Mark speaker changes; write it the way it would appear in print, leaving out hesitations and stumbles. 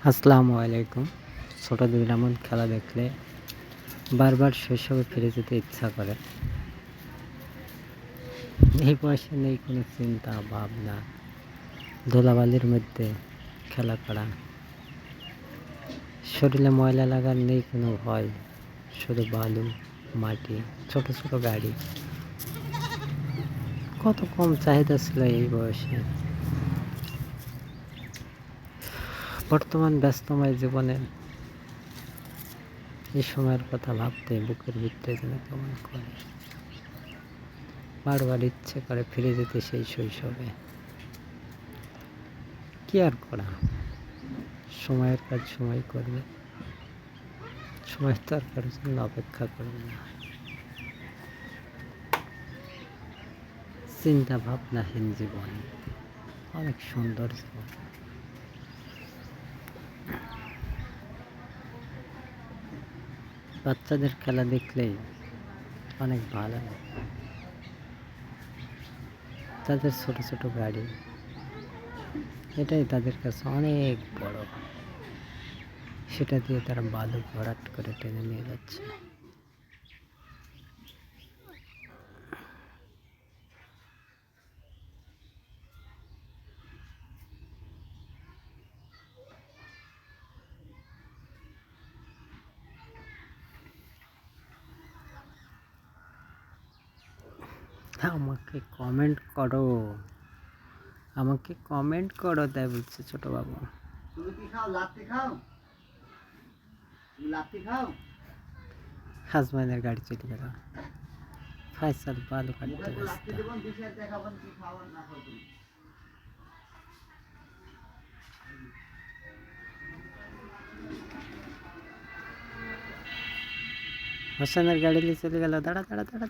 Speaker 1: আসসালামু আলাইকুম। ছোটদের এমন খেলা দেখলে বারবার শৈশবে ফিরে যেতে ইচ্ছা করে। এই বয়সে নেই কোনো চিন্তা ভাবনা, ধুলাবালির মধ্যে খেলা করা, শরীরে ময়লা লাগার নেই কোনো ভয়, শুধু বালু, মাটি, ছোট ছোট গাড়ি। কত কম চাহিদা ছিল এই বয়সে। বর্তমান ব্যস্তময় জীবনে এই সময়ের কথা ভাবতে বুকের ভিতরে যেন কেমন করে। বারবার ইচ্ছে করে ফিরে যেতে সেই শৈশবে। কি আর করা, সময়ের কাজ সময় করবে, সময় তো আর কারোর জন্য অপেক্ষা করবে না। চিন্তা ভাবনাহীন জীবন অনেক সুন্দর জীবন। বাচ্চাদের খেলা দেখলেই অনেক ভালো লাগে। তাদের ছোট ছোট গাড়ি, এটাই তাদের কাছে অনেক বড়। সেটা দিয়ে তারা বালু ভরাট করে টেনে নিয়ে যাচ্ছে। আমাকে কমেন্ট করো, আমাকে কমেন্ট করো, তাই বলছে ছোট বাবু।
Speaker 2: তুমি কি খাও? লাত্তি খাও? তুমি লাত্তি খাও?
Speaker 1: হাজবেন্ডের গাড়ি চলে গেল। ফাইসাল বালু কাটতে
Speaker 2: মুখে তো লাত্তি
Speaker 1: ব্যস্ত।
Speaker 2: দেবো, বিষয় দেখাবেন কি খাওয়ার না খাও তুমি।
Speaker 1: হোসেনের গাড়ি নিয়ে চলে গেল। দাঁড়া দাঁড়া দাঁড়া।